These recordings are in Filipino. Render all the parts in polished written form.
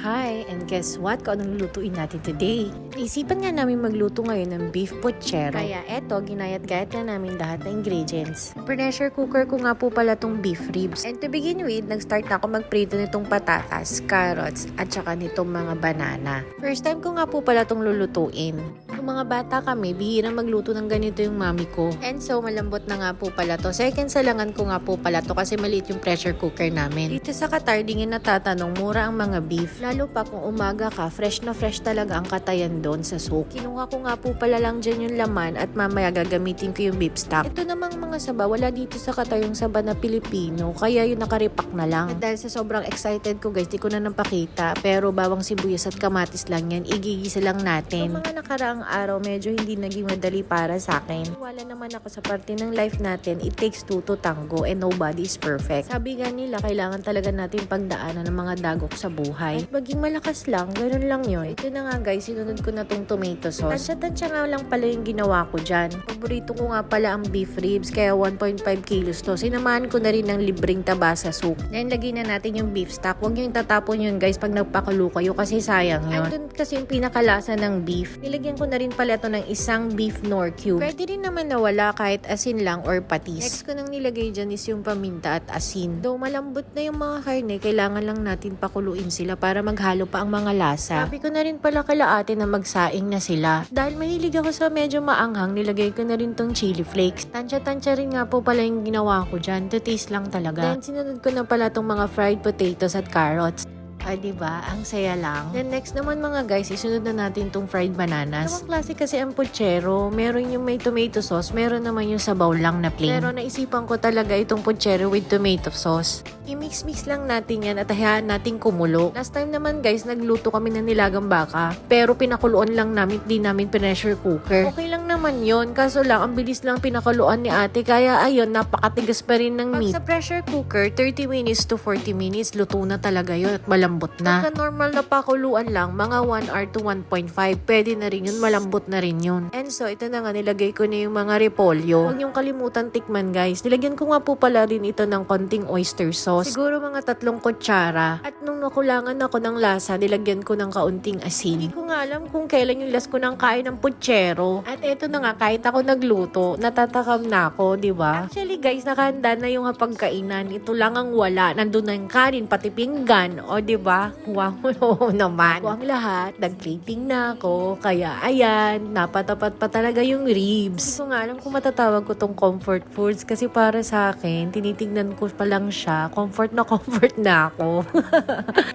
Hi, and guess what? Kung anong lulutuin natin today? Naisipan nga namin magluto ngayon ng beef pochero. Kaya eto, ginayat-gayat na namin lahat ng ingredients. Pressure cooker ko nga po pala tong beef ribs. And to begin with, nag-start na ako magprito nitong patatas, carrots, at saka nitong mga banana. First time ko nga po pala tong lulutuin. Nung mga bata kami, bihirang magluto ng ganito yung mami ko. And so, malambot na nga po pala to. Second salangan ko nga po pala to kasi maliit yung pressure cooker namin. Dito sa Qatar, di nga natatanong, mura ang mga beef. Lalo pa kung umaga ka, fresh na fresh talaga ang katayan doon sa souk. Kinuha ko nga po pala lang dyan yung laman at mamaya gagamitin ko yung beef stock. Ito namang mga saba, wala dito sa Qatar yung saba na Pilipino, kaya yung nakaripak na lang. At dahil sa sobrang excited ko guys, di ko na napakita, pero bawang sibuyas at kamatis lang yan, igigisa lang natin. So, mga nakaraang araw, medyo hindi naging madali para sa akin. Wala naman ako sa parte ng life natin, it takes two to tango and nobody is perfect. Sabi nga nila, kailangan talaga natin pagdaanan ng mga dagok sa buhay. At maging malakas lang, ganun lang yun. Ito na nga guys, sinunod ko na tong tomato sauce. Tansya-tansya nga lang pala yung ginawa ko dyan. Paborito ko nga pala ang beef ribs, kaya 1.5 kilos to. Sinamahan ko na rin ng libreng taba sa souk. Then, lagyan na natin yung beef stock. Huwag nyo yung tatapon yun guys pag nagpakulo kayo kasi sayang yun. Andun kasi yung pinakalasa ng beef. Nilagyan ko na rin pala ito ng isang beef nor cube. Pwede rin naman nawala kahit asin lang or patis. Next ko nang nilagay dyan is yung paminta at asin. Though malambot na yung mga karne, kailangan lang natin pakuluin sila para maghalo pa ang mga lasa. Sabi ko na rin pala kala ate na magsaing na sila. Dahil mahilig ako sa medyo maanghang, nilagay ko na rin tong chili flakes. Tansya-tansya rin nga po pala yung ginawa ko dyan. To taste lang talaga. Then sinunod ko na pala tong mga fried potatoes at carrots. Diba? Ang saya lang. Then next naman mga guys, isunod na natin tong fried bananas. Dalawang klase kasi ang pochero. Meron yung may tomato sauce, meron naman yung sabaw lang na plain. Pero naisipan ko talaga itong pochero with tomato sauce. I-mix-mix lang natin yan at hayaan natin kumulo. Last time naman guys, nagluto kami ng nilagang baka. Pero pinakuluan lang namin, di namin pressure cooker. Okay lang naman yon, kaso lang, ang bilis lang pinakuluan ni ate. Kaya ayun, napakatigas pa rin ng meat. Pag sa pressure cooker, 30 minutes to 40 minutes, luto na talaga yun at malambot na. Pagka normal na pakuluan lang, mga 1 hour to 1.5, pwede na rin yun, malambot na rin yun. And so, ito na nga, nilagay ko na yung mga repolyo. Huwag niyong kalimutan tikman guys. Nilagyan ko nga po pala rin ito ng konting oyster sauce. Siguro mga 3 kutsara. At nung nakulangan ako ng lasa, nilagyan ko ng kaunting asin. Hindi ko nga alam kung kailan yung last ko nang kain ng pochero. At ito na nga, kahit ako nagluto, natatakam na ako, di ba? Actually guys, nakahanda na yung pagkainan. Ito lang ang wala. Nandun na yung kanin, pati pinggan. O di ba? Wow, no naman. Ako ang lahat, nag-plating na ako. Kaya ayan, napatapat pa talaga yung ribs. Hindi ko nga alam kung matatawag ko tong comfort foods kasi para sa akin, tinitignan ko pa lang siya. Comfort na ako.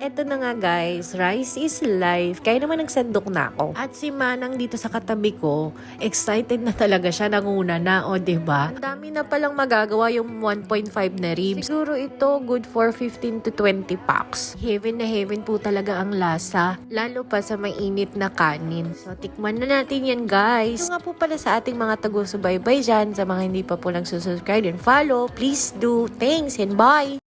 Eto na nga guys, rice is life. Kaya naman nagsandok na ako. At si Manang dito sa katabi ko, excited na talaga siya, nanguna na, o diba? Ang dami na palang magagawa yung 1.5 na ribs. Siguro ito good for 15 to 20 packs. Heaven na heaven po talaga ang lasa, lalo pa sa mainit na kanin. So, tikman na natin yan guys. Ito nga po pala sa ating mga tago-subaybay dyan, sa mga hindi pa po nagsusubscribe and follow, please do. Thanks and bye!